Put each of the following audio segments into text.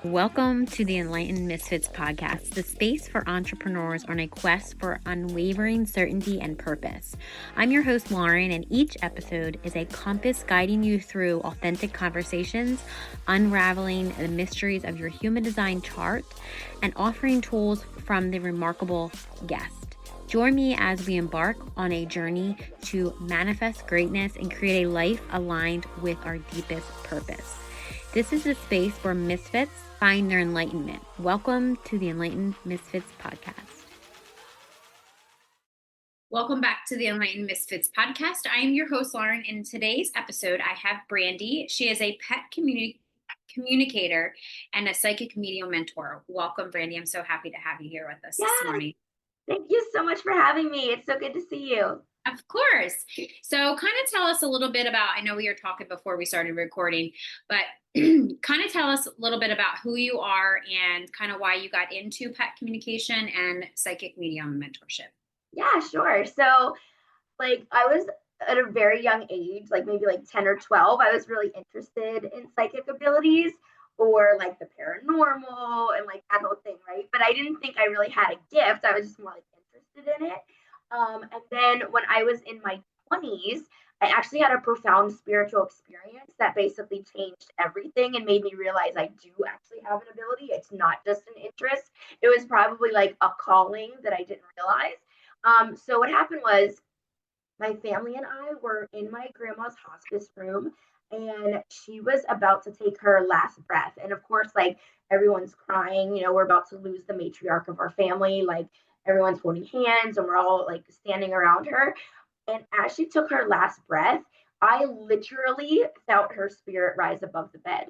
Welcome to the Enlightened Misfits podcast, the space for entrepreneurs on a quest for unwavering certainty and purpose. I'm your host, Lauren, and each episode is a compass guiding you through authentic conversations, unraveling the mysteries of your human design chart, and offering tools from the remarkable guest. Join me as we embark on a journey to manifest greatness and create a life aligned with our deepest purpose. This is the space where misfits find their enlightenment. Welcome to the Enlightened Misfits podcast. Welcome back to the Enlightened Misfits podcast. I am your host, Lauren. In today's episode, I have Brandi. She is a pet communicator and a psychic medium mentor. Welcome, Brandi. I'm so happy to have you here with us this morning. Thank you so much for having me. It's so good to see you. Of course. So kind of tell us a little bit about, I know we were talking before we started recording, but kind of tell us a little bit about who you are and kind of why you got into pet communication and psychic medium mentorship. Yeah, sure. So I was at a very young age, maybe 10 or 12, I was really interested in psychic abilities or the paranormal and that whole thing, right? But I didn't think I really had a gift. I was just more interested in it. And then when I was in my 20s, I actually had a profound spiritual experience that basically changed everything and made me realize I do actually have an ability. It's not just an interest. It was probably a calling that I didn't realize. So what happened was my family and I were in my grandma's hospice room, and she was about to take her last breath. And of course, everyone's crying, we're about to lose the matriarch of our family. Everyone's holding hands and we're all standing around her. And as she took her last breath, I literally felt her spirit rise above the bed.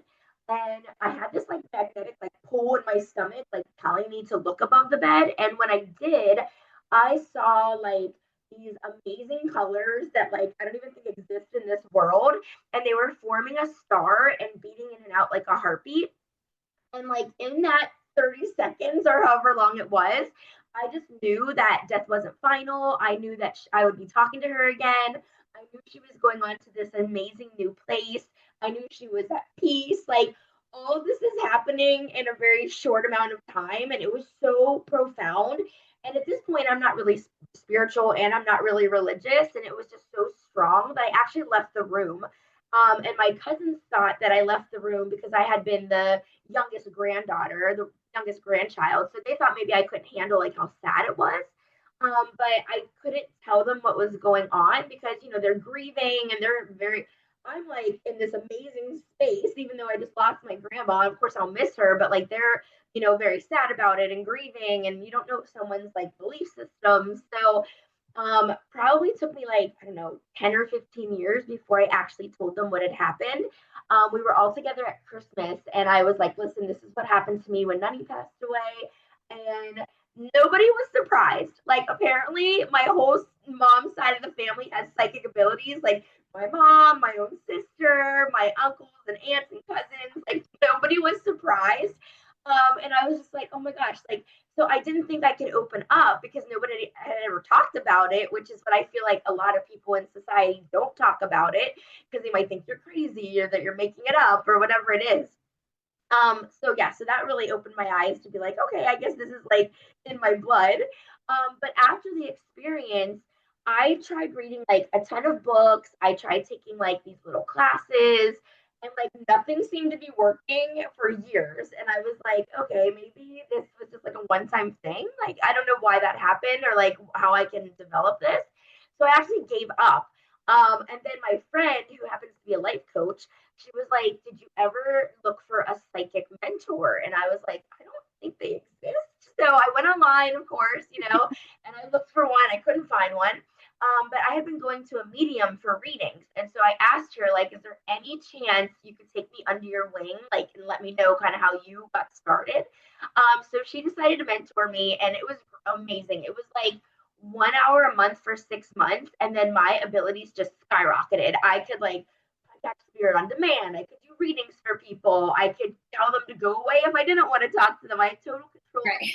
And I had this magnetic pull in my stomach, telling me to look above the bed. And when I did, I saw these amazing colors that I don't even think exist in this world. And they were forming a star and beating in and out like a heartbeat. And in that 30 seconds or however long it was, I just knew that death wasn't final. I knew that I would be talking to her again. I knew she was going on to this amazing new place. I knew she was at peace. All of this is happening in a very short amount of time. And it was so profound. And at this point, I'm not really spiritual and I'm not really religious. And it was just so strong that I actually left the room. And my cousins thought that I left the room because I had been the youngest granddaughter, the youngest grandchild. So they thought maybe I couldn't handle how sad it was. But I couldn't tell them what was going on because, they're grieving and I'm in this amazing space, even though I just lost my grandma. Of course, I'll miss her, but they're, very sad about it and grieving, and you don't know someone's belief system. So probably took me 10 or 15 years before I actually told them what had happened. We were all together at Christmas, and I was listen, this is what happened to me when Nani passed away. And nobody was surprised. Apparently my whole mom's side of the family has psychic abilities. My mom, my own sister, my uncles and aunts and cousins, nobody was surprised. And I was just oh my gosh, so I didn't think I could open up because nobody had ever talked about it, which is what I feel a lot of people in society don't talk about it because they might think you're crazy or that you're making it up or whatever it is. So that really opened my eyes to be okay, I guess this is in my blood. But after the experience, I tried reading a ton of books. I tried taking these little classes, and nothing seemed to be working for years. And I was okay, maybe this was just a one-time thing. I don't know why that happened or how I can develop this. So I actually gave up. And then my friend, who happens to be a life coach, she was did you ever look for a psychic mentor? And I was I don't think they exist. So I went online, of course, and I looked for one. I couldn't find one. But I had been going to a medium for readings. And so I asked her, is there any chance you could take me under your wing, and let me know kind of how you got started? So she decided to mentor me, and it was amazing. It was 1 hour a month for 6 months. And then my abilities just skyrocketed. I could contact spirit on demand. I could do readings for people. I could tell them to go away if I didn't want to talk to them. I had total control. Right.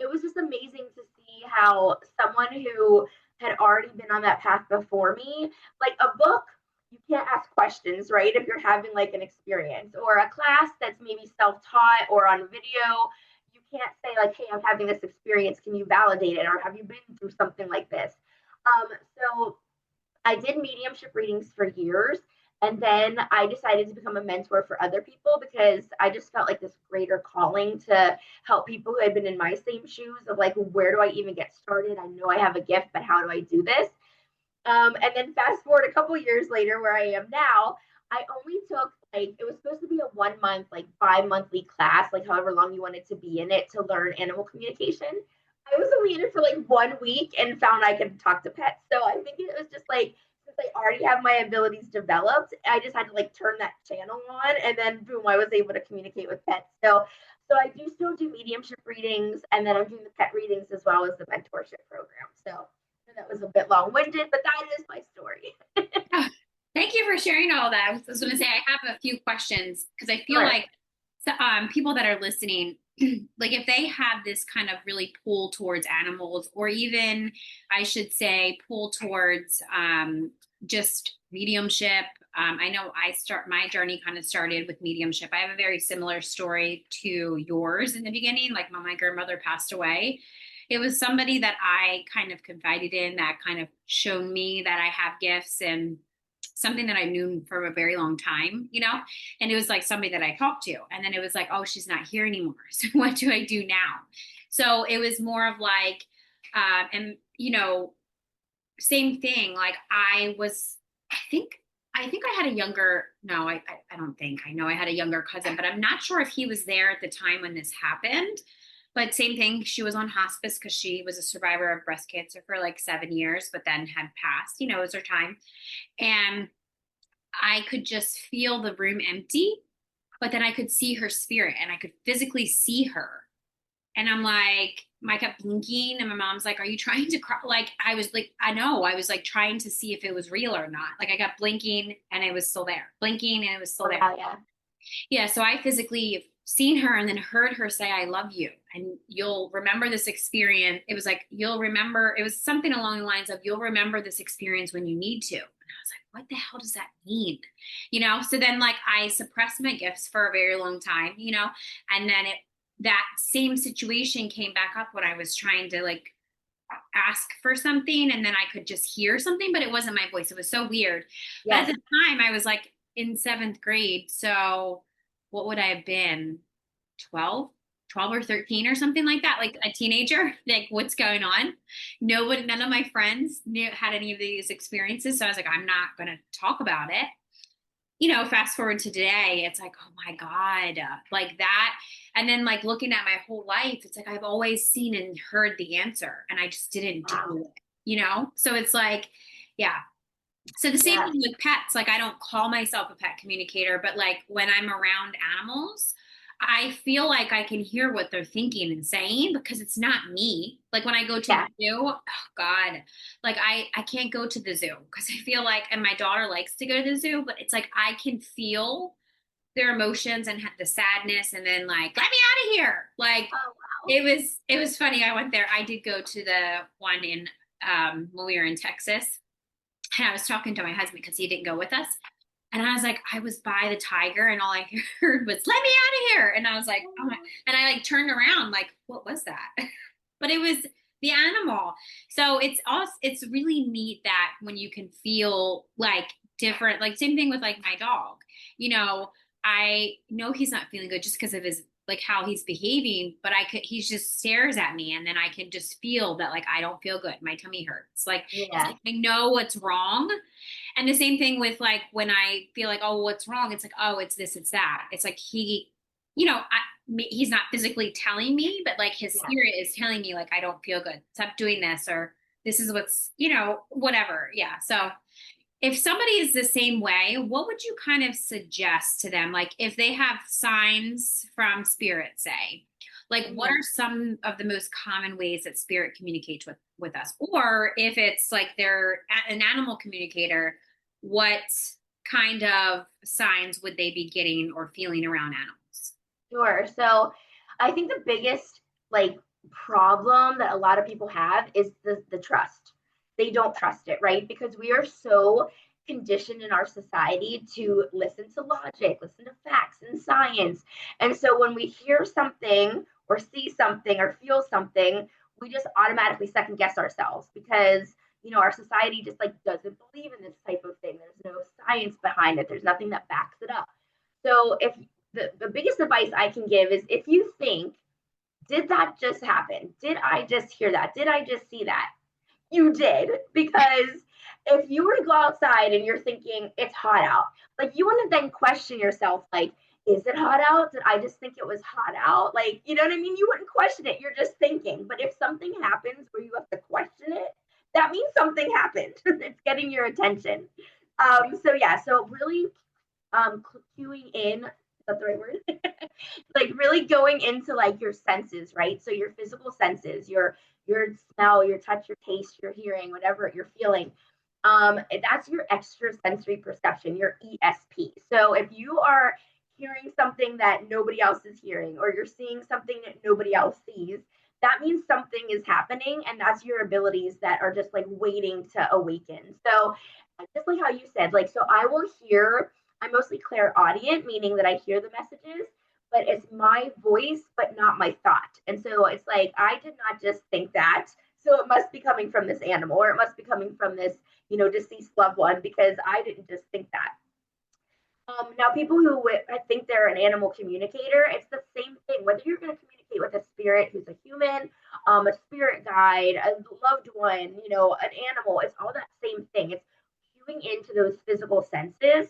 It was just amazing to see how someone who had already been on that path before me, a book, you can't ask questions, right? If you're having like an experience or a class that's maybe self-taught or on video, you can't say like, hey, I'm having this experience. Can you validate it? Or have you been through something like this? So I did mediumship readings for years. And then I decided to become a mentor for other people because I just felt like this greater calling to help people who had been in my same shoes of like, where do I even get started? I know I have a gift, but how do I do this? And then fast forward a couple years later, where I am now, I only took like it was supposed to be a 1 month, like bi-monthly class, like however long you wanted to be in it to learn animal communication. I was only in it for like 1 week and found I could talk to pets. So I think it was just like since I already have my abilities developed, I just had to like turn that channel on, and then boom, I was able to communicate with pets. So I do still do mediumship readings, and then I'm doing the pet readings as well as the mentorship program. So that was a bit long-winded, but that is my story. Oh, thank you for sharing all that. I was going to say, I have a few questions because I feel Sure. like people that are listening, like if they have this kind of really pull towards animals, or even I should say pull towards just mediumship. I know my journey kind of started with mediumship. I have a very similar story to yours in the beginning. Like when my grandmother passed away, it was somebody that I kind of confided in that kind of showed me that I have gifts, and something that I knew for a very long time, and it was like somebody that I talked to. And then it was like, oh, she's not here anymore. So what do I do now? So it was more of like, and same thing. Like I think I had a younger, no, I don't think I know I had a younger cousin, but I'm not sure if he was there at the time when this happened. But same thing, she was on hospice because she was a survivor of breast cancer for like 7 years, but then had passed, it was her time. And I could just feel the room empty, but then I could see her spirit and I could physically see her. And I'm like, I kept blinking, and my mom's like, are you trying to cry? Like, I was like, I know, I was like trying to see if it was real or not. Like, I kept blinking and it was still there, blinking and it was still there. Wow, yeah. Yeah, so I physically seen her and then heard her say, I love you. And you'll remember this experience. It was like, you'll remember, it was something along the lines of, you'll remember this experience when you need to. And I was like, what the hell does that mean? So then like I suppressed my gifts for a very long time, and then that same situation came back up when I was trying to like ask for something, and then I could just hear something, but it wasn't my voice. It was so weird. But at Yes. the time I was like in seventh grade. So what would I have been? 12 or 13 or something like that, like a teenager. Like, what's going on? None of my friends had any of these experiences. So I was like, I'm not going to talk about it. Fast forward to today, it's like, oh my God, like that. And then like looking at my whole life, it's like I've always seen and heard the answer and I just didn't Wow. do it. So it's like, yeah. So the same Yeah. thing with pets. Like I don't call myself a pet communicator, but like when I'm around animals, I feel like I can hear what they're thinking and saying because it's not me. Like when I go to the Yeah. zoo, oh God, like I can't go to the zoo because I feel like, and my daughter likes to go to the zoo, but it's like I can feel their emotions and the sadness, and then like, let me out of here. Like Oh, wow. it was funny. I went there. I did go to the one in when we were in Texas, and I was talking to my husband because he didn't go with us. And I was like, I was by the tiger and all I heard was, let me out of here. And I was like, oh my, and I like turned around, like, what was that? But it was the animal. So it's really neat that when you can feel like different, like same thing with like my dog, I know he's not feeling good just because of his, like how he's behaving, but he just stares at me and then I can just feel that like, I don't feel good. My tummy hurts. Like, it's Yeah. like I know what's wrong. And the same thing with like when I feel like, oh, what's wrong? It's like, oh, it's this, it's that. It's like he's not physically telling me, but like his Yeah. spirit is telling me, like, I don't feel good. Stop doing this, or this is what's, whatever. Yeah. So if somebody is the same way, what would you kind of suggest to them? Like if they have signs from spirit, say, like what Mhm. are some of the most common ways that spirit communicates with us? Or if it's like they're an animal communicator, what kind of signs would they be getting or feeling around animals? Sure. So I think the biggest like problem that a lot of people have is the trust. They don't trust it, right? Because we are so conditioned in our society to listen to logic, listen to facts and science. And so when we hear something or see something or feel something, we just automatically second guess ourselves because our society just like doesn't believe in this type of thing. There's no science behind it. There's nothing that backs it up. So if the biggest advice I can give is if you think, did that just happen? Did I just hear that? Did I just see that? You did, because if you were to go outside and you're thinking it's hot out, like you want to then question yourself, like, is it hot out? Did I just think it was hot out? Like, you know what I mean? You wouldn't question it. You're just thinking. But if something happens where you have to question it, that means something happened. It's getting your attention. So yeah, so really cueing in, is that the right word? Like really going into like your senses, right? So your physical senses, your smell, your touch, your taste, your hearing, whatever you're feeling. That's your extra sensory perception, your ESP. So if you are hearing something that nobody else is hearing, or you're seeing something that nobody else sees, that means something is happening, and that's your abilities that are just like waiting to awaken. So just like how you said, like, so I will hear, I'm mostly clairaudient, meaning that I hear the messages, but it's my voice, but not my thought. And so it's like, I did not just think that. So it must be coming from this animal, or it must be coming from this, deceased loved one, because I didn't just think that. Now, people who think they're an animal communicator, it's the same thing. Whether you're going to communicate with a spirit who's a human, a spirit guide, a loved one, an animal, it's all that same thing. It's cueing into those physical senses.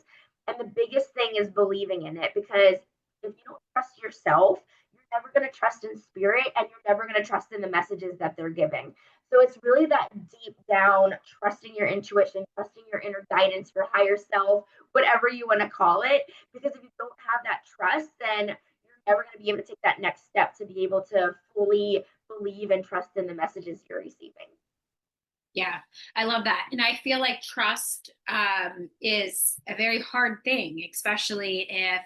And the biggest thing is believing in it, because if you don't trust yourself, you're never going to trust in spirit, and you're never going to trust in the messages that they're giving. So it's really that deep down trusting your intuition, trusting your inner guidance, your higher self, whatever you want to call it. Because if you don't have that trust, then you're never going to be able to take that next step to be able to fully believe and trust in the messages you're receiving. Yeah, I love that. And I feel like trust is a very hard thing, especially if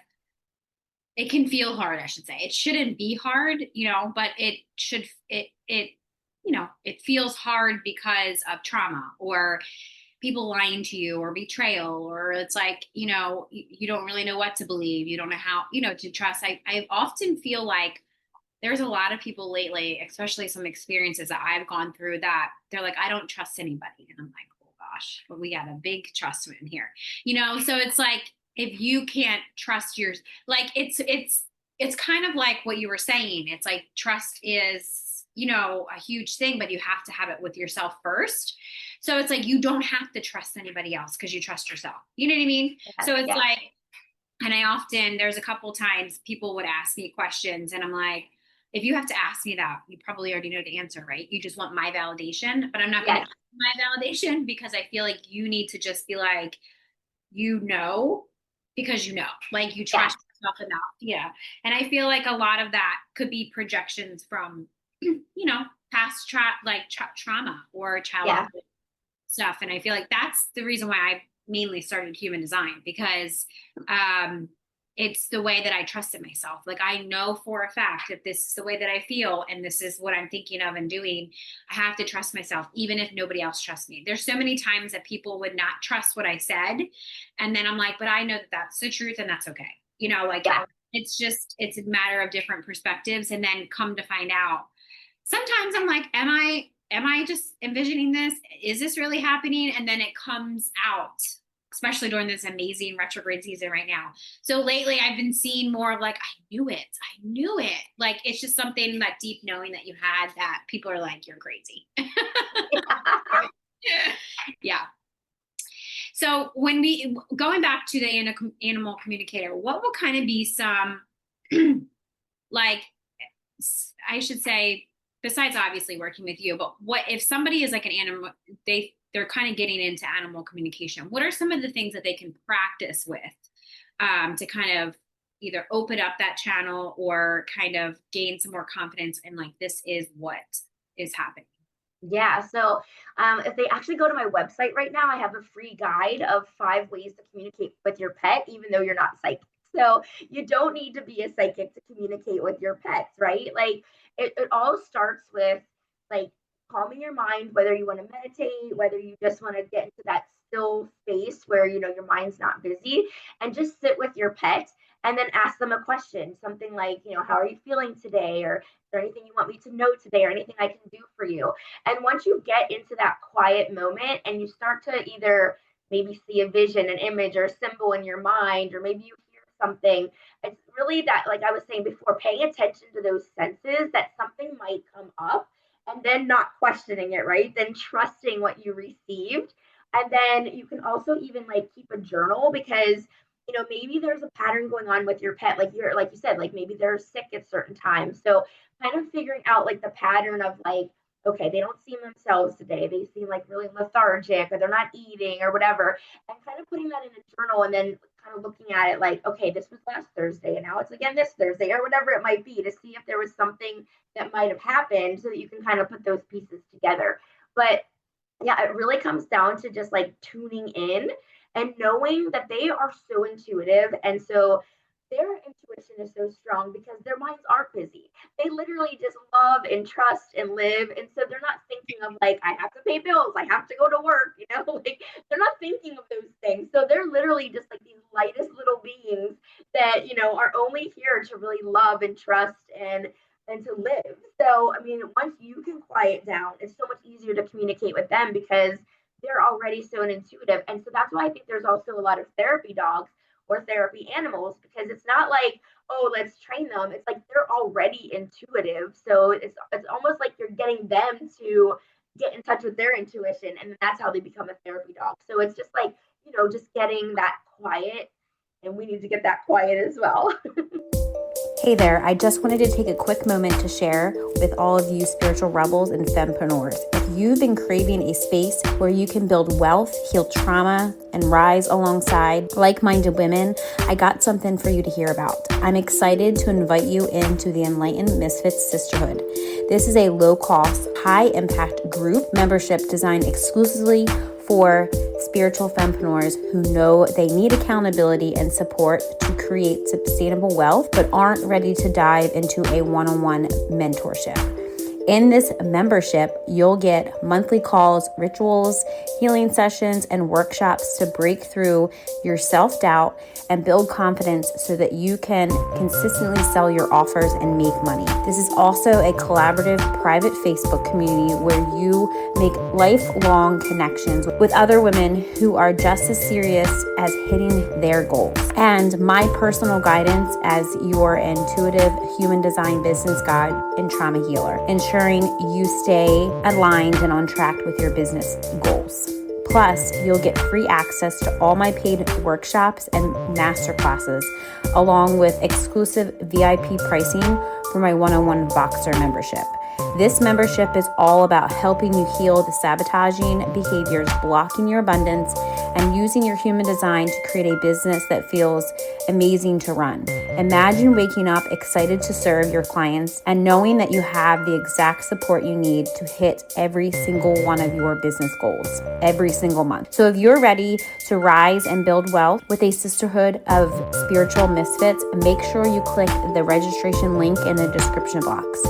it can feel hard, I should say. It shouldn't be hard, but it should, it feels hard because of trauma or people lying to you or betrayal, or it's like, you don't really know what to believe. You don't know how, to trust. I often feel like there's a lot of people lately, especially some experiences that I've gone through, that they're like, I don't trust anybody. And I'm like, oh gosh, but we got a big trust in here, so it's like, if you can't trust like, it's kind of like what you were saying. It's like trust is, a huge thing, but you have to have it with yourself first. So it's like, you don't have to trust anybody else because you trust yourself. You know what I mean? Yeah, So it's yeah. like, and there's a couple times people would ask me questions and I'm like, if you have to ask me that, you probably already know the answer, right? You just want my validation, but I'm not going to ask my validation, because I feel like you need to just be like, because like you trust yourself enough. Yeah. And I feel like a lot of that could be projections from, past trauma or childhood stuff. And I feel like that's the reason why I mainly started human design, because it's the way that I trusted myself. Like, I know for a fact that this is the way that I feel and this is what I'm thinking of and doing. I have to trust myself, even if nobody else trusts me. There's so many times that people would not trust what I said. And then I'm like, but I know that that's the truth and that's okay. It's a matter of different perspectives. And then come to find out, sometimes I'm like, am I just envisioning this? Is this really happening? And then it comes out, especially during this amazing retrograde season right now. So lately I've been seeing more of like, I knew it. Like, it's just something, that deep knowing that you had, that people are like, you're crazy. Yeah. So going back to the animal communicator, what will kind of be some, like, I should say, besides obviously working with you, but what if somebody is like an animal, they're kind of getting into animal communication, what are some of the things that they can practice with to kind of either open up that channel or kind of gain some more confidence in, like, this is what is happening? Yeah. So if they actually go to my website right now, I have a free guide of 5 ways to communicate with your pet, even though you're not psychic. So you don't need to be a psychic to communicate with your pets, right? Like, it all starts with like calming your mind, whether you want to meditate, whether you just want to get into that still space where, your mind's not busy, and just sit with your pet and then ask them a question, something like, how are you feeling today? Or is there anything you want me to know today, or anything I can do for you? And once you get into that quiet moment and you start to either maybe see a vision, an image, or a symbol in your mind, or maybe you hear something, it's really that, like I was saying before, paying attention to those senses, that something might come up, and then not questioning it, right? Then trusting what you received. And then you can also even like keep a journal, because maybe there's a pattern going on with your pet, like you said, like maybe they're sick at certain times. So kind of figuring out like the pattern of like, okay, they don't seem themselves today. They seem like really lethargic, or they're not eating, or whatever. And kind of putting that in a journal, and then kind of looking at it like, okay, this was last Thursday and now it's again this Thursday, or whatever it might be, to see if there was something that might have happened, so that you can kind of put those pieces together. But yeah, it really comes down to just like tuning in and knowing that they are so intuitive. And so their intuition is so strong because their minds aren't busy. They literally just love and trust and live. And so they're not thinking of like, I have to pay bills, I have to go to work, like they're not thinking of those things. So they're literally just like these lightest little beings that, are only here to really love and trust and to live. So, I mean, once you can quiet down, it's so much easier to communicate with them because they're already so intuitive. And so that's why I think there's also a lot of therapy dogs or therapy animals, because it's not like, oh, let's train them. It's like they're already intuitive. So it's almost like you're getting them to get in touch with their intuition, and that's how they become a therapy dog. So it's just like, just getting that quiet, and we need to get that quiet as well. Hey there, I just wanted to take a quick moment to share with all of you spiritual rebels and fempreneurs. If you've been craving a space where you can build wealth, heal trauma, and rise alongside like-minded women, I got something for you to hear about. I'm excited to invite you into the Enlightened Misfits Sisterhood. This is a low-cost, high-impact group membership designed exclusively for spiritual fempreneurs who know they need accountability and support to create sustainable wealth, but aren't ready to dive into a one-on-one mentorship. In this membership, you'll get monthly calls, rituals, healing sessions, and workshops to break through your self-doubt and build confidence so that you can consistently sell your offers and make money. This is also a collaborative private Facebook community where you make lifelong connections with other women who are just as serious as hitting their goals. And my personal guidance as your intuitive human design business guide and trauma healer, ensuring you stay aligned and on track with your business goals. Plus, you'll get free access to all my paid workshops and masterclasses, along with exclusive VIP pricing for my one-on-one Voxer membership. This membership is all about helping you heal the sabotaging behaviors blocking your abundance and using your human design to create a business that feels amazing to run. Imagine waking up excited to serve your clients and knowing that you have the exact support you need to hit every single one of your business goals every single month. So if you're ready to rise and build wealth with a sisterhood of spiritual misfits, make sure you click the registration link in the description box.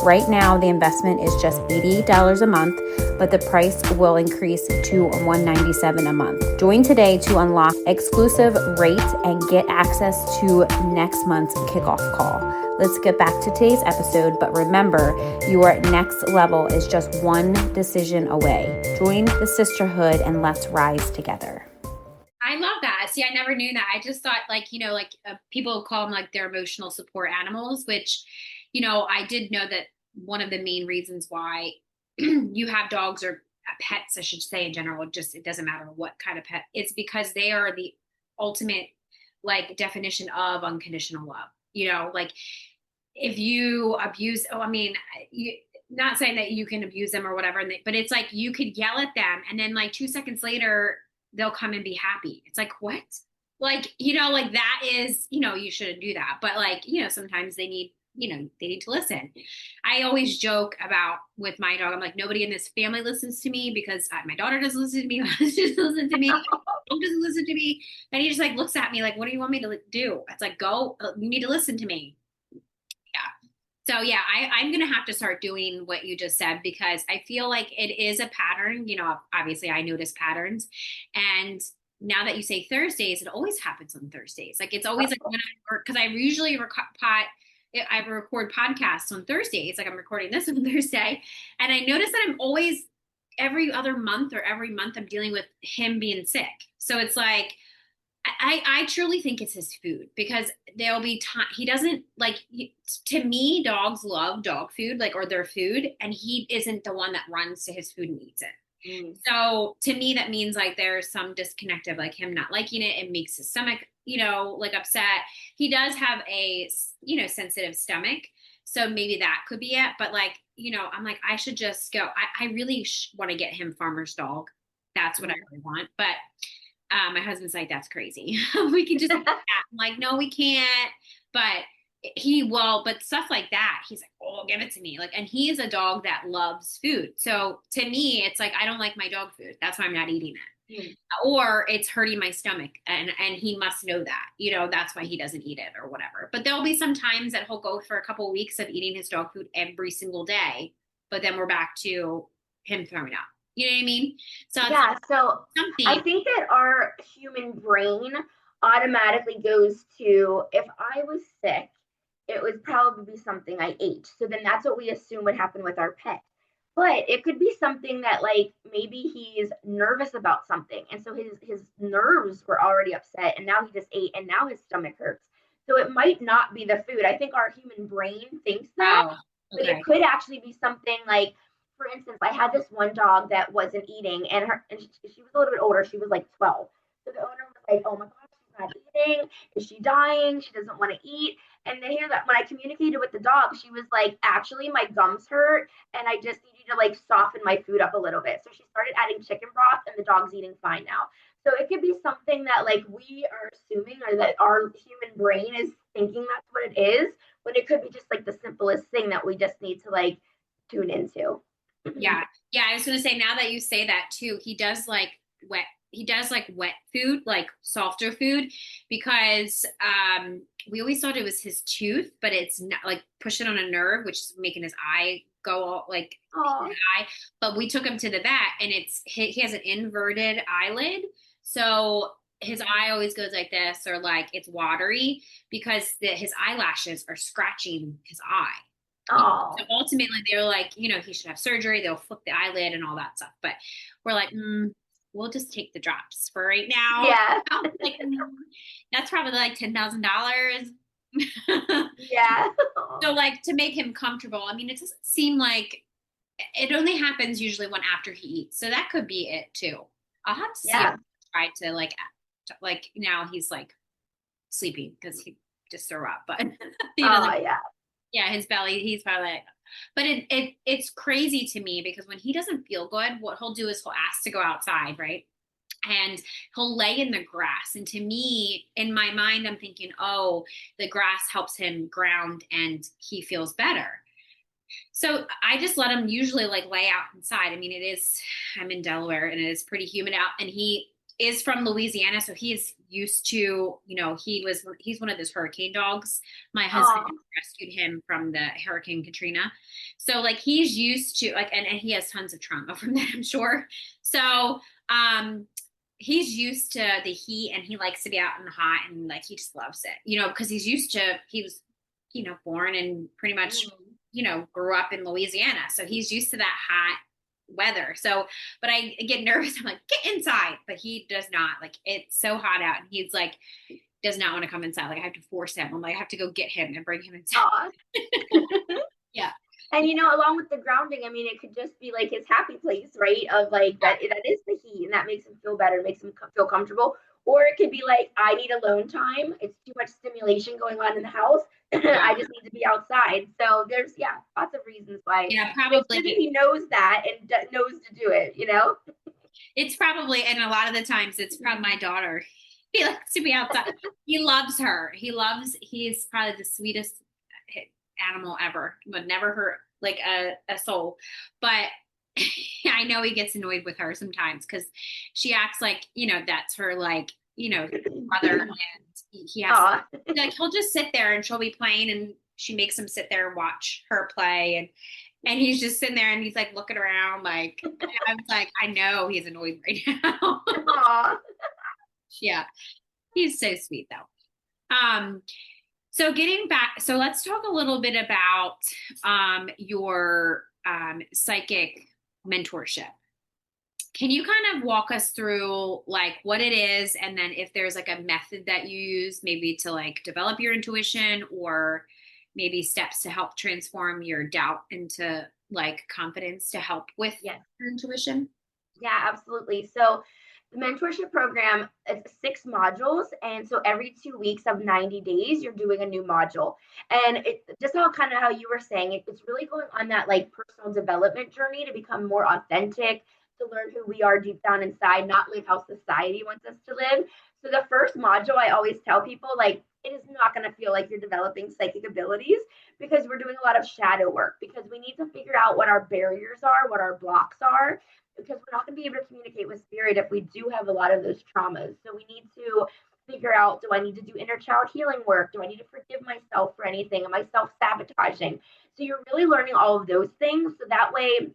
Right now, the investment is just $88 a month, but the price will increase to $197 a month. Join today to unlock exclusive rates and get access to next month's kickoff call. Let's get back to today's episode, but remember, your next level is just one decision away. Join the sisterhood and let's rise together. I love that. See, I never knew that. I just thought people call them like their emotional support animals, which, I did know that one of the main reasons why you have dogs or pets, I should say in general, it doesn't matter what kind of pet, it's because they are the ultimate definition of unconditional love. Like if you abuse, not saying that you can abuse them or whatever, but it's like you could yell at them and then 2 seconds later, they'll come and be happy. It's like, what? That is, you shouldn't do that. But sometimes they need to listen. I always joke about with my dog, I'm like, nobody in this family listens to me because my daughter doesn't listen to me. My husband doesn't listen to me. My mom doesn't listen to me. And he just looks at me like, what do you want me to do? It's like, go, you need to listen to me. Yeah. So yeah, I'm going to have to start doing what you just said, because I feel like it is a pattern. You know, obviously I notice patterns, and now that you say Thursdays, it always happens on Thursdays. Like it's always like when I work, because I usually I record podcasts on Thursdays. Like I'm recording this on Thursday, and I notice that I'm always every other month or every month I'm dealing with him being sick. So it's like I truly think it's his food, because there'll be time he doesn't like to me, dogs love dog food, like, or their food, and he isn't the one that runs to his food and eats it. So to me, that means like there's some disconnect of like him not liking it. It makes his stomach, like upset. He does have a, sensitive stomach. So maybe that could be it. But like, I'm like, I should just go. I really want to get him farmer's dog. That's what I really want. But my husband's like, that's crazy. We can just do that. I'm like, no, we can't. But he will, but stuff like that, he's like, oh, give it to me. Like, and he is a dog that loves food. So to me, it's like, I don't like my dog food. That's why I'm not eating it. Or it's hurting my stomach. And he must know that, that's why he doesn't eat it or whatever. But there'll be some times that he'll go for a couple of weeks of eating his dog food every single day. But then we're back to him throwing up. You know what I mean? So yeah, so I think that our human brain automatically goes to, if I was sick, it would probably be something I ate. So then that's what we assume would happen with our pet. But it could be something that like maybe he's nervous about something. And so his nerves were already upset, and now he just ate and now his stomach hurts. So it might not be the food. I think our human brain thinks that, but it could actually be something like, for instance, I had this one dog that wasn't eating, and she was a little bit older. She was like 12. So the owner was like, "Oh my gosh, she's not eating. Is she dying? She doesn't want to eat." And to hear that, when I communicated with the dog, she was like, "Actually, my gums hurt, and I just need you to like soften my food up a little bit." So she started adding chicken broth, and the dog's eating fine now. So it could be something that like we are assuming, or that our human brain is thinking that's what it is, when it could be just like the simplest thing that we just need to like tune into. Yeah. Yeah. I was going to say, now that you say that too, he does like wet food, like softer food, because we always thought it was his tooth, but it's not, like pushing on a nerve, which is making his eye go all, like his eye. But we took him to the vet, and he has an inverted eyelid. So his eye always goes like this, or like it's watery, because his eyelashes are scratching his eye. Oh. So ultimately, they were like, he should have surgery. They'll flip the eyelid and all that stuff. But we're like, we'll just take the drops for right now. Yeah. Like, that's probably like $10,000. Yeah. So like, to make him comfortable, I mean, it doesn't seem like it only happens usually when after he eats. So that could be it too. I'll have to see if I try to like now he's like sleeping because he just threw up, but he doesn't. Yeah, his belly, he's probably like, but it's crazy to me, because when he doesn't feel good, what he'll do is he'll ask to go outside, right? And he'll lay in the grass. And to me, in my mind, I'm thinking, oh, the grass helps him ground and he feels better. So I just let him usually like lay out inside. I mean, I'm in Delaware, and it is pretty humid out, and he is from Louisiana. So he's used to, he's one of those hurricane dogs. My husband rescued him from the Hurricane Katrina. So like, he's used to like, and he has tons of trauma from that, I'm sure. So, he's used to the heat, and he likes to be out in the hot, and like, he just loves it, because he was, born and pretty much, grew up in Louisiana. So he's used to that hot weather. So, but I get nervous. I'm like, get inside. But he does not. Like, it's so hot out, and he's like, does not want to come inside. Like, I have to force him. I'm like, I have to go get him and bring him inside. Yeah. And along with the grounding, I mean, it could just be like his happy place, right? Of like that is the heat, and that makes him feel better, makes him feel comfortable. Or it could be like, I need alone time. It's too much stimulation going on in the house. I just need to be outside. So there's lots of reasons why. Yeah, probably he knows that and knows to do it. It's probably, and a lot of the times it's from my daughter. He likes to be outside. He loves her. He's probably the sweetest animal ever. Would never hurt like a soul. But I know he gets annoyed with her sometimes, because she acts like, that's her, like, mother, and he has like, he'll just sit there and she'll be playing, and she makes him sit there and watch her play, and he's just sitting there and he's like looking around like, I was like, I know he's annoyed right now. Yeah, he's so sweet though. So getting back, so let's talk a little bit about your psychic mentorship. Can you kind of walk us through like what it is, and then if there's like a method that you use maybe to like develop your intuition, or maybe steps to help transform your doubt into like confidence to help with your intuition? Yeah, absolutely. So the mentorship program is 6 modules. And so every 2 weeks of 90 days, you're doing a new module. And it just how you were saying, it's really going on that like personal development journey to become more authentic, to learn who we are deep down inside, not live how society wants us to live. So the first module, I always tell people, like, it is not going to feel like you're developing psychic abilities, because we're doing a lot of shadow work, because we need to figure out what our barriers are, what our blocks are, because we're not going to be able to communicate with spirit if we do have a lot of those traumas. So we need to figure out, do I need to do inner child healing work? Do I need to forgive myself for anything? Am I self-sabotaging? So you're really learning all of those things. So that way,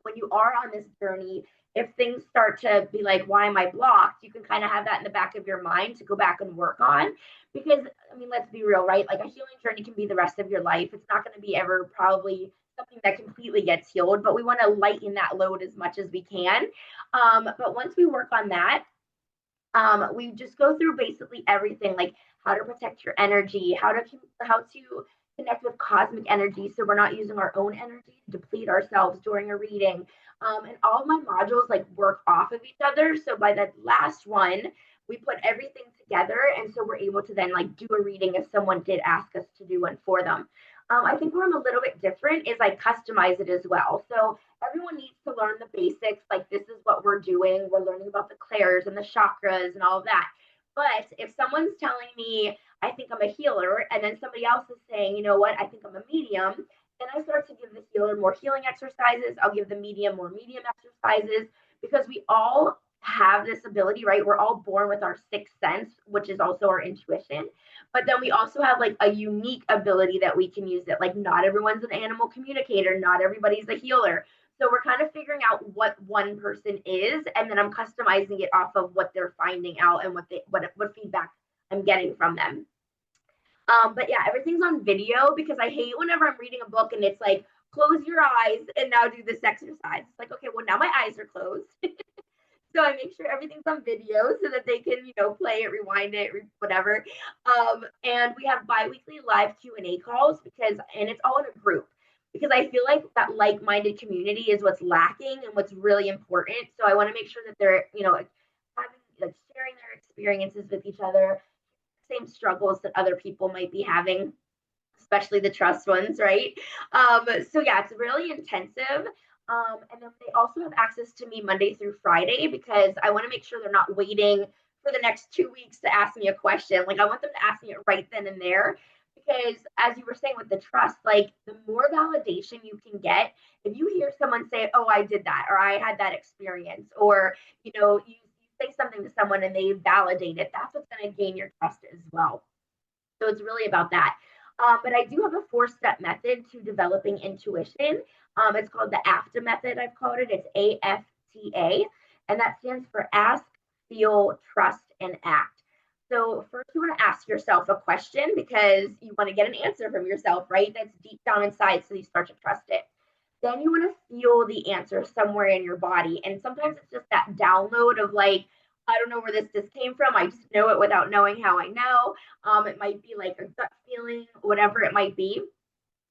when you are on this journey, if things start to be like, why am I blocked? You can kind of have that in the back of your mind to go back and work on. Because, I mean, let's be real, right? Like a healing journey can be the rest of your life. It's not going to be ever probably something that completely gets healed, but we want to lighten that load as much as we can. But once we work on that, we just go through basically everything, like how to protect your energy, how to connect with cosmic energy, so we're not using our own energy to deplete ourselves during a reading. And all of my modules like work off of each other. So by the last one, we put everything together, and so we're able to then like do a reading if someone did ask us to do one for them. I think where I'm a little bit different is I customize it as well. So everyone needs to learn the basics. Like, this is what we're doing. We're learning about the clairs and the chakras and all of that. But if someone's telling me, I think I'm a healer, and then somebody else is saying, you know what, I think I'm a medium, then I start to give the healer more healing exercises. I'll give the medium more medium exercises, because we all have this ability, right? We're all born with our sixth sense, which is also our intuition. But then we also have like a unique ability that we can use it. Like, not everyone's an animal communicator, not everybody's a healer. So we're kind of figuring out what one person is, and then I'm customizing it off of what they're finding out and what feedback I'm getting from them. But yeah, everything's on video, because I hate whenever I'm reading a book and it's like, close your eyes and now do this exercise. It's like, okay, well, now my eyes are closed. So I make sure everything's on video so that they can, play it, rewind it, whatever. And we have bi-weekly live Q&A calls, and it's all in a group, because I feel like that like-minded community is what's lacking and what's really important. So I want to make sure that they're, having, like, sharing their experiences with each other, same struggles that other people might be having, especially the trust ones, right? So yeah, it's really intensive. And then they also have access to me Monday through Friday, because I want to make sure they're not waiting for the next 2 weeks to ask me a question. Like, I want them to ask me it right then and there, because as you were saying with the trust, like, the more validation you can get, if you hear someone say, oh, I did that, or I had that experience, or, you say something to someone and they validate it, that's what's going to gain your trust as well. So it's really about that. But I do have a 4-step method to developing intuition. It's called the AFTA method. I've called it. It's AFTA, and that stands for ask, feel, trust, and act. So first, you want to ask yourself a question, because you want to get an answer from yourself, right? That's deep down inside, so you start to trust it. Then you want to feel the answer somewhere in your body, and sometimes it's just that download of like, I don't know where this came from. I just know it without knowing how I know. It might be like a gut feeling, whatever it might be.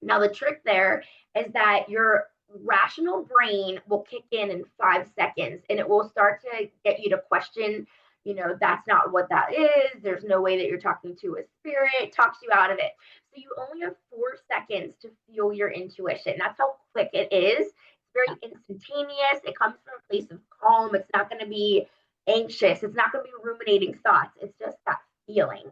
Now, the trick there is that your rational brain will kick in 5 seconds, and it will start to get you to question, that's not what that is. There's no way that you're talking to a spirit. It talks you out of it. So you only have 4 seconds to feel your intuition. That's how quick it is. It's very instantaneous. It comes from a place of calm. It's not going to be anxious. It's not going to be ruminating thoughts. It's just that feeling.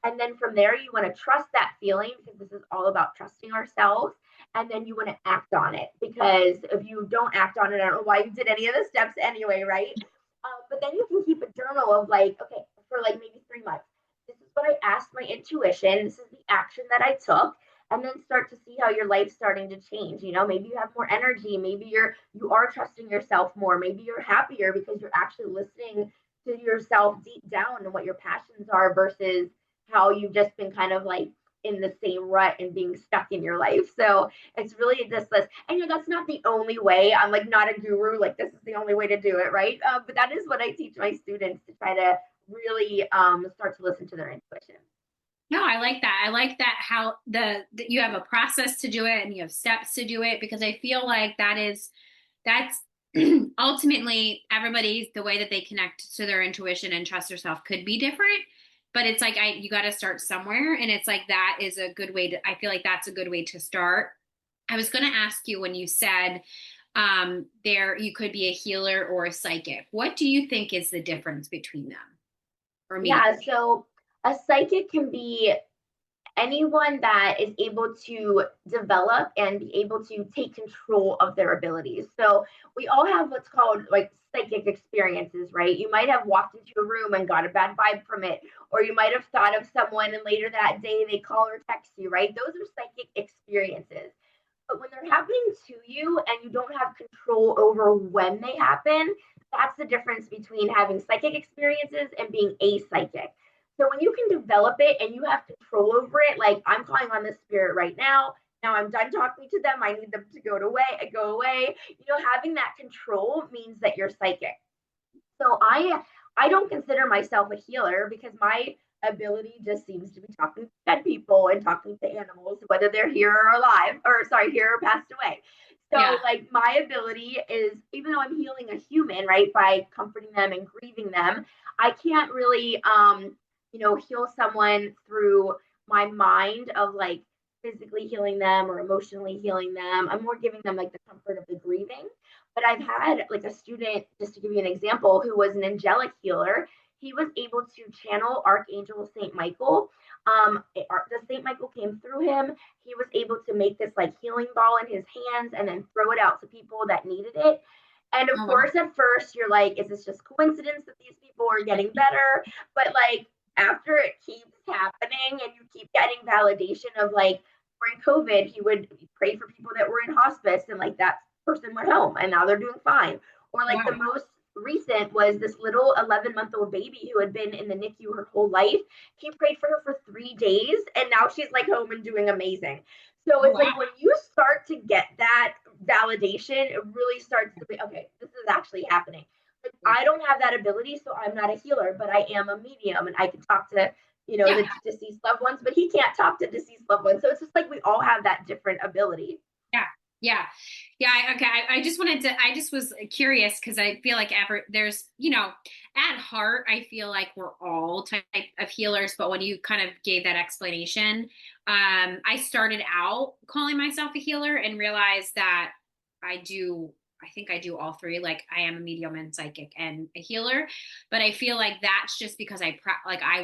And then from there, you want to trust that feeling, because this is all about trusting ourselves. And then you want to act on it, because if you don't act on it, I don't know why you did any of the steps anyway, right? But then you can keep a journal of like, okay, for like maybe 3 months, this is what I asked my intuition. This is the action that I took. and then start to see how your life's starting to change. You know, maybe you have more energy, maybe you are trusting yourself more, maybe you're happier because you're actually listening to yourself deep down and what your passions are versus how you've just been kind of like in the same rut and being stuck in your life. So it's really just this, and you know, that's not the only way. I'm like not a guru, like this is the only way to do it, right? But that is what I teach my students to try to really start to listen to their intuition. No, I like that. I like that how you have a process to do it and you have steps to do it, because I feel like that's ultimately everybody's, the way that they connect to their intuition and trust yourself could be different, but it's like you got to start somewhere, and it's like that is a good way to, I feel like that's a good way to start. I was going to ask you, when you said there you could be a healer or a psychic, what do you think is the difference between them? Or me? Yeah, so a psychic can be anyone that is able to develop and be able to take control of their abilities. So we all have what's called like psychic experiences, right? You might have walked into a room and got a bad vibe from it, or you might have thought of someone and later that day they call or text you, right? Those are psychic experiences. But when they're happening to you and you don't have control over when they happen, that's the difference between having psychic experiences and being a psychic. So when you can develop it and you have control over it, like I'm calling on this spirit right now. Now I'm done talking to them. I need them to go away. You know, having that control means that you're psychic. So I don't consider myself a healer because my ability just seems to be talking to dead people and talking to animals, whether they're here or alive, or sorry, here or passed away. So Yeah. like my ability is, even though I'm healing a human, right, by comforting them and grieving them, I can't really heal someone through my mind of like physically healing them or emotionally healing them. I'm more giving them like the comfort of the grieving. But I've had like a student, just to give you an example, who was an angelic healer. He was able to channel Archangel Saint Michael. The Saint Michael came through him. He was able to make this like healing ball in his hands and then throw it out to people that needed it. And of course, at first, you're like, is this just coincidence that these people are getting better? But like after it keeps happening and you keep getting validation of like during COVID, he would pray for people that were in hospice and like that person went home and now they're doing fine. Or like the most recent was this little 11-month-old baby who had been in the NICU her whole life. He prayed for her for 3 days and now she's like home and doing amazing. So it's like when you start to get that validation, it really starts to be, okay, this is actually happening. Like, I don't have that ability, so I'm not a healer, but I am a medium and I can talk to, the deceased loved ones, but he can't talk to deceased loved ones. So it's just like we all have that different ability. Okay. I just was curious because I feel like there's, at heart, I feel like we're all type of healers, but when you kind of gave that explanation, I started out calling myself a healer and realized that I think I do all three. Like I am a medium and psychic and a healer, but I feel like that's just because I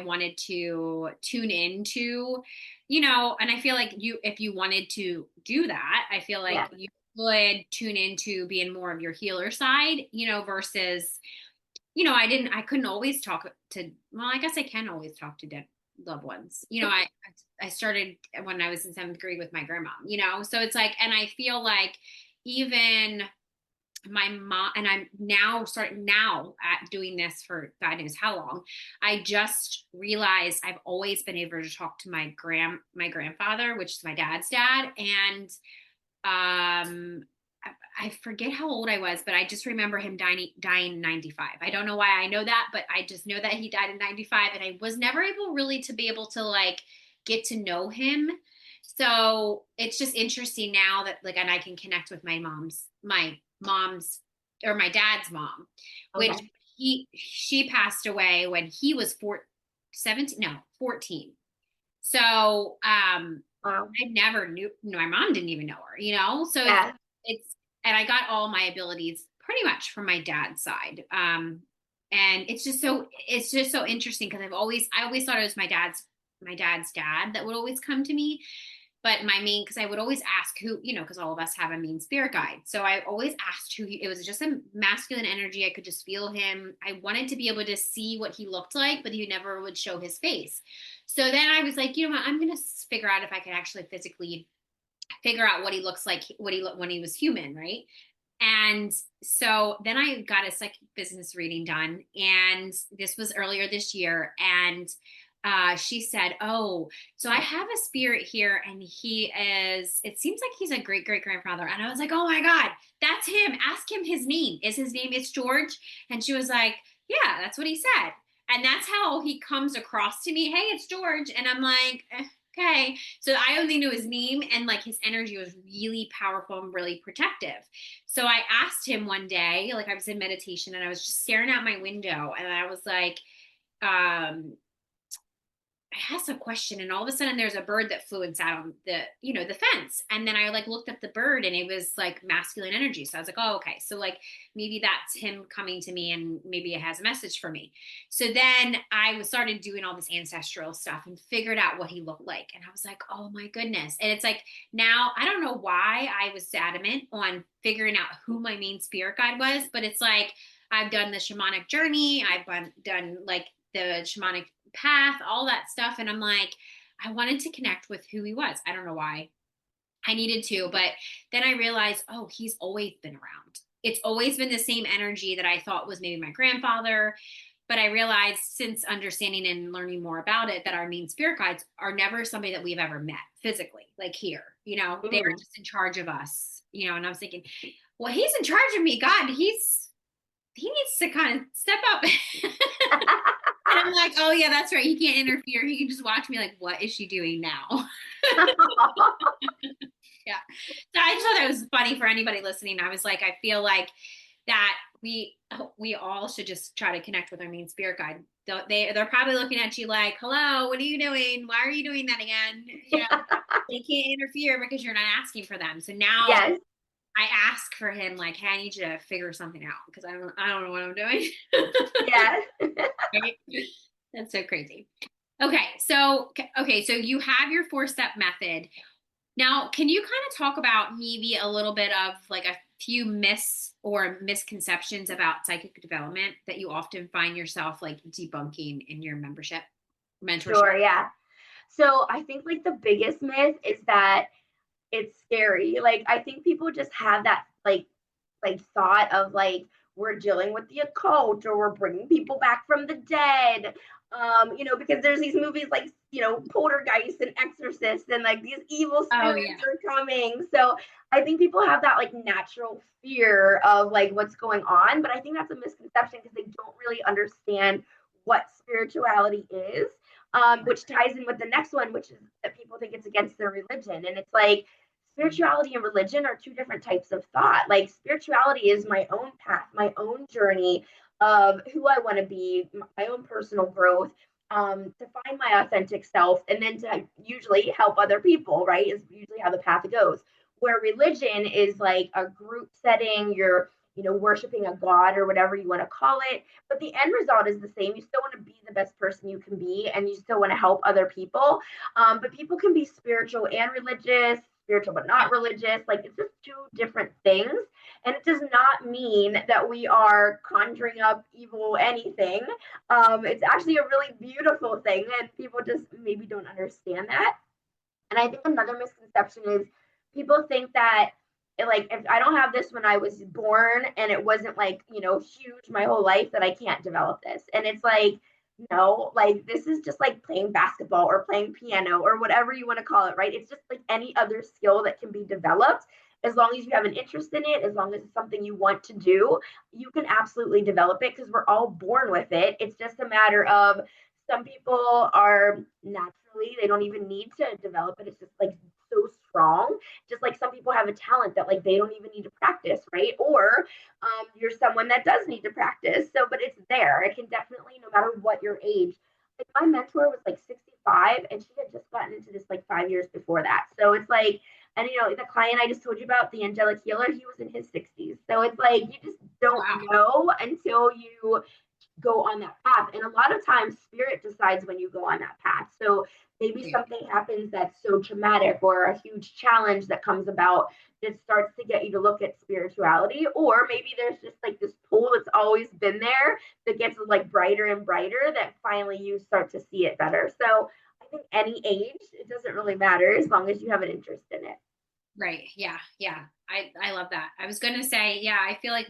wanted to tune into, and I feel like if you wanted to do that, I feel like you would tune into being more of your healer side, versus, I couldn't always talk to, well, I guess I can always talk to dead loved ones. I started when I was in 7th grade with my grandma, so it's like, and I feel like even my mom, and I'm now at doing this for God knows how long. I just realized I've always been able to talk to my grandfather, which is my dad's dad. And I forget how old I was, but I just remember him dying in 95. I don't know why I know that, but I just know that he died in 95, and I was never able really to be able to like get to know him. So it's just interesting now that like, and I can connect with my mom's or my dad's mom, which she passed away when he was 14. So I never knew, my mom didn't even know her, so it's and I got all my abilities pretty much from my dad's side. And it's just so interesting because I always thought it was my dad's dad that would always come to me. But because I would always ask who, because all of us have a main spirit guide. So I always asked who it was. Just a masculine energy. I could just feel him. I wanted to be able to see what he looked like, but he never would show his face. So then I was like, I'm going to figure out if I could actually physically figure out what he looks like, when he was human, right? And so then I got a psychic business reading done, and this was earlier this year. And she said, "Oh, so I have a spirit here, and it seems like he's a great great grandfather." And I was like, "Oh my God, that's him. Ask him his name. Is his name is George?" And she was like, "Yeah, that's what he said." And that's how he comes across to me. "Hey, it's George." And I'm like, okay. So I only knew his name, and like his energy was really powerful and really protective. So I asked him one day, like I was in meditation and I was just staring out my window, and I was like, I asked a question, and all of a sudden there's a bird that flew and sat on the fence. And then I like looked up the bird, and it was like masculine energy. So I was like, oh, okay. So like maybe that's him coming to me, and maybe it has a message for me. So then I started doing all this ancestral stuff and figured out what he looked like. And I was like, oh my goodness. And it's like, now I don't know why I was adamant on figuring out who my main spirit guide was, but it's like, I've done the shamanic journey. I've done like the shamanic path, all that stuff. And I'm like, I wanted to connect with who he was. I don't know why I needed to, but then I realized, oh, he's always been around. It's always been the same energy that I thought was maybe my grandfather. But I realized, since understanding and learning more about it, that our main spirit guides are never somebody that we've ever met physically, like here, they're just in charge of us, and I was thinking, well, he's in charge of me. God, he needs to kind of step up. And I'm like, oh yeah, that's right. He can't interfere. He can just watch me like, what is she doing now? Yeah. So I just thought that was funny for anybody listening. I was like, I feel like that we all should just try to connect with our main spirit guide. They're probably looking at you like, hello, what are you doing? Why are you doing that again? They can't interfere because you're not asking for them. So now Yes. I ask for him, like, hey, I need you to figure something out, because I don't know what I'm doing. Yes. Right? That's so crazy. Okay, so you have your 4-step method. Now, can you kind of talk about maybe a little bit of like a few myths or misconceptions about psychic development that you often find yourself like debunking in your mentorship? Sure, yeah. So I think like the biggest myth is that it's scary. Like I think people just have that like thought of like we're dealing with the occult or we're bringing people back from the dead. Because there's these movies like Poltergeist and Exorcist, and like these evil spirits are coming. So I think people have that like natural fear of like what's going on, but I think that's a misconception because they don't really understand what spirituality is. Which ties in with the next one, which is that people think it's against their religion. And it's like spirituality and religion are two different types of thought. Like spirituality is my own path, my own journey of who I want to be, my own personal growth, to find my authentic self, and then to usually help other people, right? Is usually how the path goes. Where religion is like a group setting, you're worshiping a god or whatever you want to call it. But the end result is the same. You still want to be the best person you can be, and you still want to help other people. But people can be spiritual and religious, spiritual but not religious. Like it's just two different things. And it does not mean that we are conjuring up evil anything. It's actually a really beautiful thing, and people just maybe don't understand that. And I think another misconception is people think that like if I don't have this when I was born and it wasn't like huge my whole life, that I can't develop this. And it's like, no, like this is just like playing basketball or playing piano or whatever you want to call it, right? It's just like any other skill that can be developed. As long as you have an interest in it, as long as it's something you want to do, you can absolutely develop it, because we're all born with it. It's just a matter of some people are naturally, they don't even need to develop it. It's just like so strong. Just like some people have a talent that like they don't even need to practice, right? Or you're someone that does need to practice. So, but it's there. It can definitely, no matter what your age. Like my mentor was like 65, and she had just gotten into this like 5 years before that. So it's like, and the client I just told you about, the angelic healer, he was in his 60s. So it's like you just don't know until you go on that path. And a lot of times spirit decides when you go on that path. So maybe something happens that's so traumatic, or a huge challenge that comes about that starts to get you to look at spirituality. Or maybe there's just like this pull that's always been there that gets like brighter and brighter, that finally you start to see it better. So I think any age, it doesn't really matter as long as you have an interest in it. Right. Yeah. Yeah. I love that. I was going to say, yeah, I feel like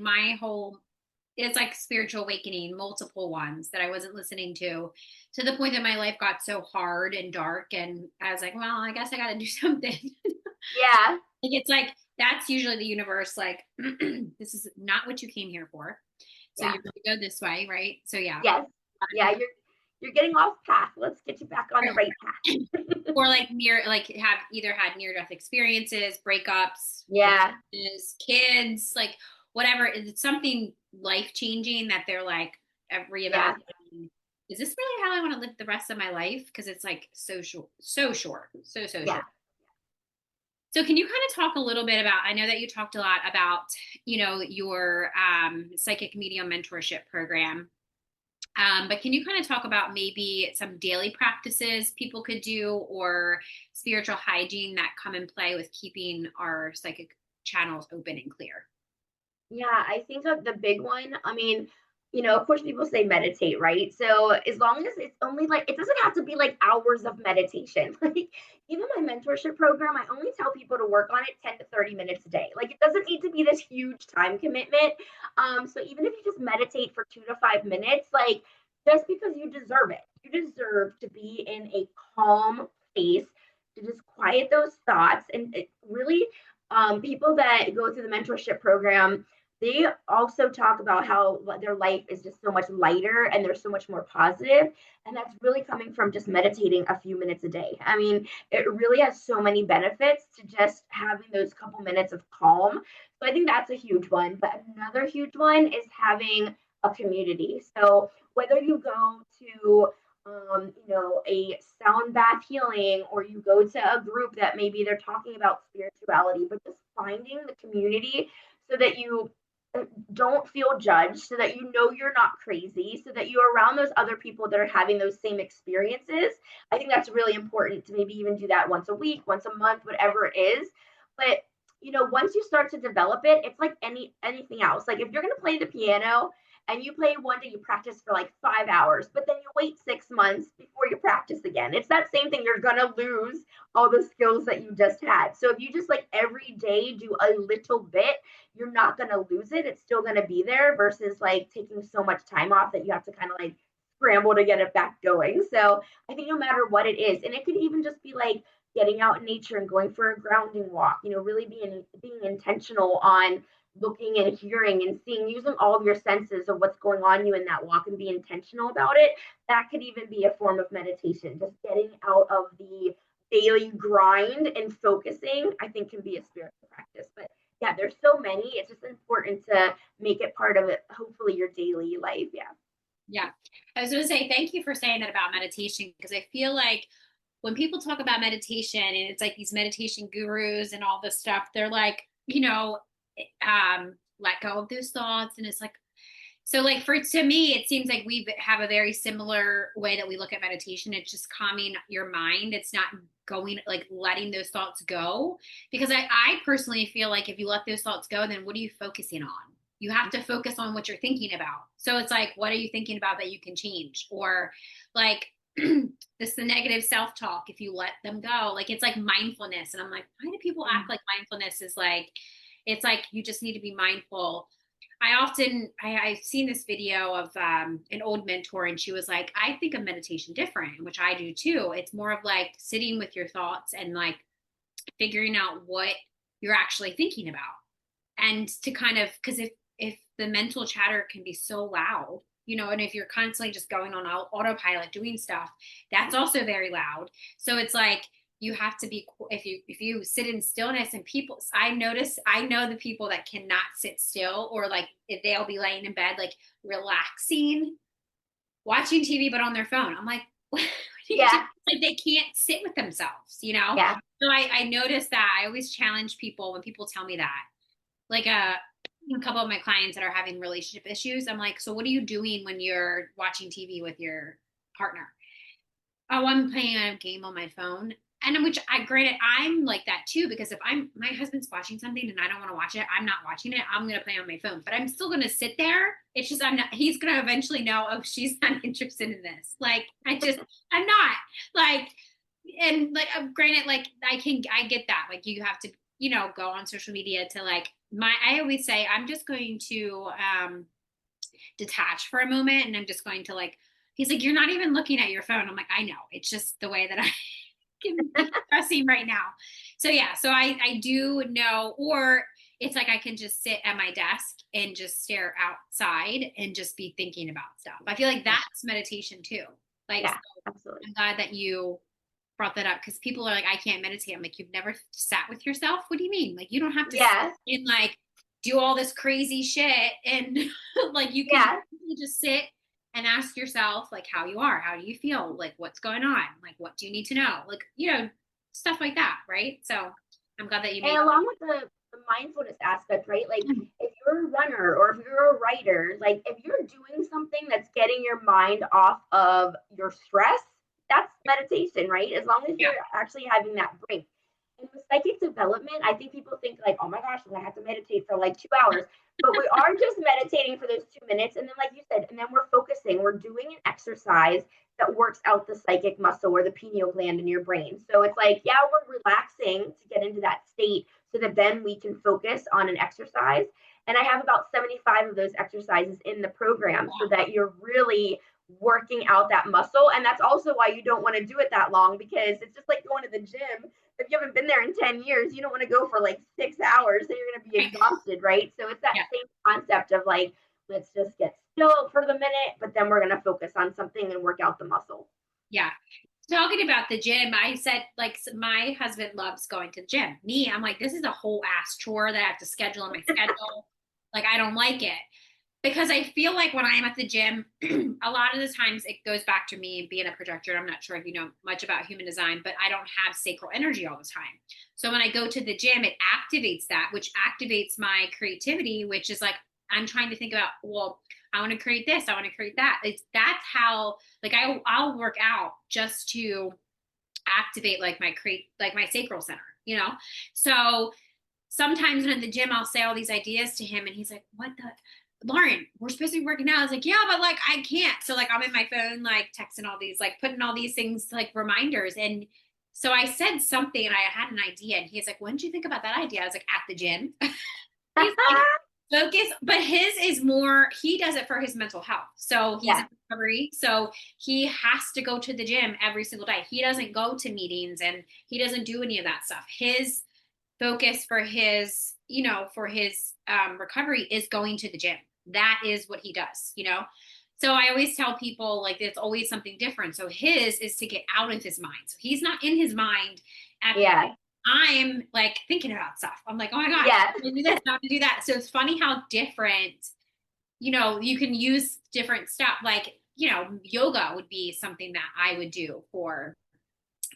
it's like spiritual awakening, multiple ones that I wasn't listening to the point that my life got so hard and dark. And I was like, well, I guess I got to do something. Yeah. It's like, that's usually the universe, like, this is not what you came here for. So Yeah. you're going to go this way. Right. So yeah. Yes. Yeah. You're getting off path. Let's get you back on the right path. Or like have either had near death experiences, breakups, Yeah. kids, like whatever. It's something life changing that they're like reevaluating. Is this really how I want to live the rest of my life? Because it's like so short, so short. So can you kind of talk a little bit about, I know that you talked a lot about, your psychic medium mentorship program. But can you kind of talk about maybe some daily practices people could do or spiritual hygiene that come in play with keeping our psychic channels open and clear? Yeah, I think of the big one. I mean, of course, people say meditate, right? So as long as it's only like, it doesn't have to be like hours of meditation. Like, even my mentorship program, I only tell people to work on it 10 to 30 minutes a day. Like, it doesn't need to be this huge time commitment. So even if you just meditate for 2 to 5 minutes, like, just because you deserve it, you deserve to be in a calm space to just quiet those thoughts. And it really, people that go through the mentorship program, they also talk about how their life is just so much lighter and they're so much more positive. And that's really coming from just meditating a few minutes a day. I mean, it really has so many benefits to just having those couple minutes of calm. So I think that's a huge one. But another huge one is having a community. So whether you go to a sound bath healing, or you go to a group that maybe they're talking about spirituality, but just finding the community so that you don't feel judged, so that you're not crazy, so that you're around those other people that are having those same experiences. I think that's really important to maybe even do that once a week, once a month, whatever it is. But once you start to develop it, it's like anything else. Like, if you're going to play the piano and you play one day, you practice for like 5 hours, but then you wait 6 months before you practice again. It's that same thing. You're going to lose all the skills that you just had. So if you just like every day do a little bit, you're not going to lose it. It's still going to be there versus like taking so much time off that you have to kind of like scramble to get it back going. So I think no matter what it is, and it could even just be like getting out in nature and going for a grounding walk, really being intentional on looking and hearing and seeing, using all of your senses of what's going on you in that walk and be intentional about it. That could even be a form of meditation. Just getting out of the daily grind and focusing, I think, can be a spiritual practice. But yeah, there's so many. It's just important to make it part of it, hopefully, your daily life. Yeah. I was going to say, thank you for saying that about meditation, because I feel like when people talk about meditation and it's like these meditation gurus and all this stuff, they're like, let go of those thoughts. And it's like, so like to me, it seems like we have a very similar way that we look at meditation. It's just calming your mind. It's not going, like letting those thoughts go. Because I personally feel like if you let those thoughts go, then what are you focusing on? You have to focus on what you're thinking about. So it's like, what are you thinking about that you can change? Or like, the negative self-talk, if you let them go, like it's like mindfulness. And I'm like, why do people act like mindfulness is like, it's like you just need to be mindful. I've seen this video of an old mentor, and she was like, I think of meditation different, which I do too. It's more of like sitting with your thoughts and like figuring out what you're actually thinking about. And to kind of, because if the mental chatter can be so loud, and if you're constantly just going on autopilot doing stuff, that's also very loud. So it's like you have to be, if you sit in stillness, and I know the people that cannot sit still, or like if they'll be laying in bed like relaxing, watching TV but on their phone. I'm like, Yeah. like they can't sit with themselves, Yeah. So I noticed that. I always challenge people when people tell me that, like a couple of my clients that are having relationship issues. I'm like, so what are you doing when you're watching TV with your partner? Oh, I'm playing a game on my phone. And which granted, I'm like that too, because if my husband's watching something and I don't want to watch it, I'm not watching it. I'm going to play on my phone, but I'm still going to sit there. It's just, he's going to eventually know, oh, she's not interested in this. Like, I'm not like, and like, granted, like I get that. Like you have to, go on social media to like I always say, I'm just going to, detach for a moment. And I'm just going to like, he's like, you're not even looking at your phone. I'm like, I know, it's just the way that I can be expressing right now. So yeah, so I do know, or it's like I can just sit at my desk and just stare outside and just be thinking about stuff. I feel like that's meditation too. Like, Yeah, so absolutely. I'm glad that you brought that up, because people are like, I can't meditate. I'm like, you've never sat with yourself? What do you mean? Like, you don't have to sit and like do all this crazy shit, and like you can just sit and ask yourself like how you are, how do you feel, like what's going on, like what do you need to know, like stuff like that, right? So I'm glad that you made. And along with the mindfulness aspect, right? Like if you're a runner or if you're a writer, like if you're doing something that's getting your mind off of your stress, that's meditation, right? As long as you're actually having that break. And with psychic development, I think people think like, oh my gosh, I'm gonna have to meditate for like 2 hours. But we are just meditating for those 2 minutes. And then, like you said, and then we're focusing, we're doing an exercise that works out the psychic muscle or the pineal gland in your brain. So it's like, yeah, we're relaxing to get into that state so that then we can focus on an exercise. And I have about 75 of those exercises in the program so that you're really working out that muscle. And that's also why you don't want to do it that long, because it's just like going to the gym. If you haven't been there in 10 years, you don't want to go for like 6 hours, then you're going to be exhausted, right? So it's that same concept of like, let's just get still for the minute, but then we're going to focus on something and work out the muscle. Yeah. Talking about the gym, I said like my husband loves going to the gym. Me, I'm like, this is a whole ass chore that I have to schedule on my schedule. Like I don't like it, because I feel like when I'm at the gym, a lot of the times it goes back to me being a projector. I'm not sure if you know much about human design, but I don't have sacral energy all the time. So when I go to the gym, it activates that, which activates my creativity, which is like, I'm trying to think about, well, I want to create this, I want to create that. That's how, like I'll work out just to activate like my sacral center, So sometimes in the gym, I'll say all these ideas to him and he's like, what the, Lauren, we're supposed to be working out. I was like, yeah, but like, I can't. So like, I'm in my phone, like texting all these, like putting all these things, like reminders. And so I said something and I had an idea and he's like, when did you think about that idea? I was like, at the gym. He's like, focus, but his is more, he does it for his mental health. So he's in recovery. So he has to go to the gym every single day. He doesn't go to meetings and he doesn't do any of that stuff. His focus for his, recovery is going to the gym. That is what he does, So I always tell people like it's always something different. So his is to get out of his mind. So he's not in his mind at I'm like thinking about stuff. I'm like, oh my gosh, I'm gonna do this, I'm gonna do that. So it's funny how different, you can use different stuff. Like, yoga would be something that I would do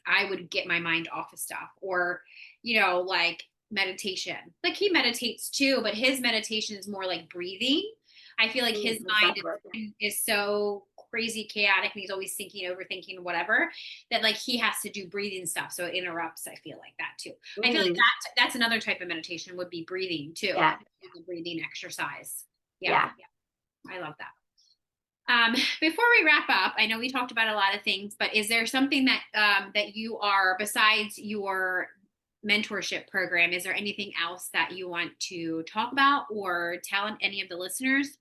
I would get my mind off of stuff, or, like meditation. Like he meditates too, but his meditation is more like breathing. I feel like his mind is so crazy chaotic and he's always thinking, overthinking, whatever, that like he has to do breathing stuff. So it interrupts. I feel like that too. I feel like that's another type of meditation, would be breathing too. Yeah. The breathing exercise. Yeah. I love that. Before we wrap up, I know we talked about a lot of things, but is there something that that you are, besides your mentorship program, is there anything else that you want to talk about or tell any of the listeners?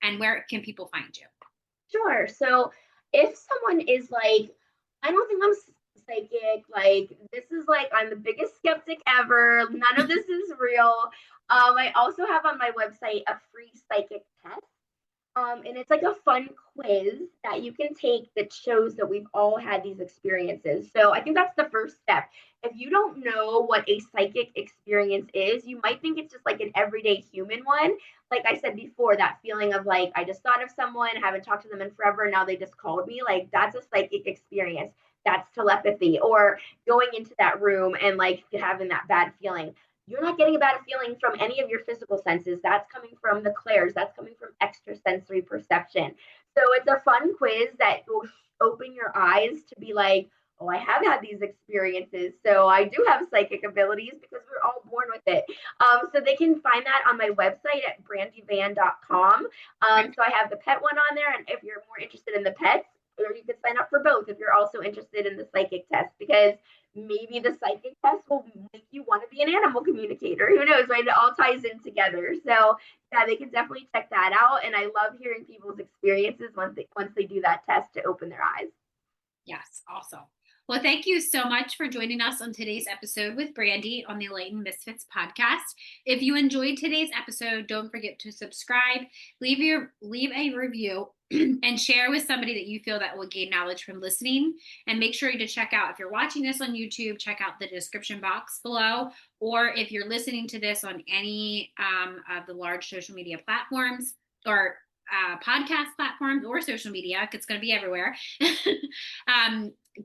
And where can people find you? Sure. So if someone is like, I don't think I'm psychic, like this is like, I'm the biggest skeptic ever, none of this is real. I also have on my website a free psychic test. And it's like a fun quiz that you can take that shows that we've all had these experiences. So I think that's the first step. If you don't know what a psychic experience is, you might think it's just like an everyday human one. Like I said before, that feeling of like, I just thought of someone, haven't talked to them in forever, now they just called me. Like that's a psychic experience. That's telepathy. Or going into that room and like having that bad feeling. You're not getting a bad feeling from any of your physical senses. That's coming from the clairs. That's coming from extrasensory perception. So it's a fun quiz that will open your eyes to be like, oh, I have had these experiences. So I do have psychic abilities because we're all born with it. So they can find that on my website at brandyvan.com. So I have the pet one on there. And if you're more interested in the pets, or you could sign up for both if you're also interested in the psychic test, because maybe the psychic test will make you want to be an animal communicator. Who knows, right? It all ties in together. So yeah, they can definitely check that out. And I love hearing people's experiences once they do that test to open their eyes. Yes, awesome. Well, thank you so much for joining us on today's episode with Brandi on the Enlightened Misfits podcast. If you enjoyed today's episode, don't forget to subscribe, leave a review, and share with somebody that you feel that will gain knowledge from listening. And make sure to check out, if you're watching this on YouTube, check out the description box below. Or if you're listening to this on any of the large social media platforms or podcast platforms or social media, it's going to be everywhere.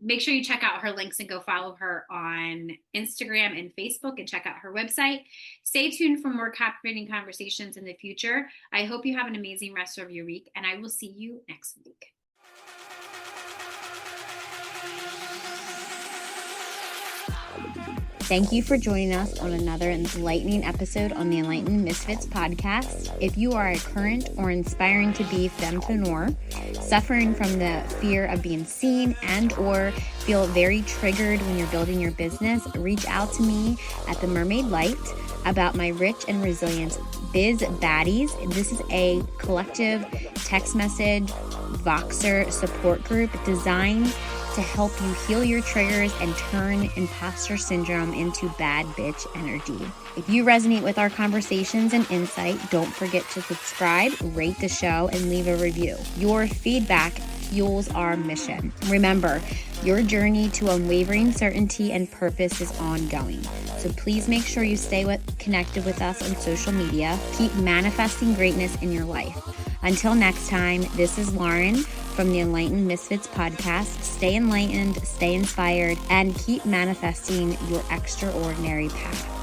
Make sure you check out her links and go follow her on Instagram and Facebook, and check out her website. Stay tuned for more captivating conversations in the future. I hope you have an amazing rest of your week, and I will see you next week. Thank you for joining us on another enlightening episode on the Enlightened Misfits podcast. If you are a current or inspiring to be fempreneur, suffering from the fear of being seen and or feel very triggered when you're building your business, reach out to me at The Mermaid Light about my Rich and Resilient Biz Baddies. This is a collective text message Voxer support group designed to help you heal your triggers and turn imposter syndrome into bad bitch energy. If you resonate with our conversations and insight, don't forget to subscribe, rate the show, and leave a review. Your feedback fuels our mission. Remember, your journey to unwavering certainty and purpose is ongoing. So please make sure you stay connected with us on social media. Keep manifesting greatness in your life. Until next time, this is Lauren from the Enlightened Misfits podcast. Stay enlightened, stay inspired, and keep manifesting your extraordinary path.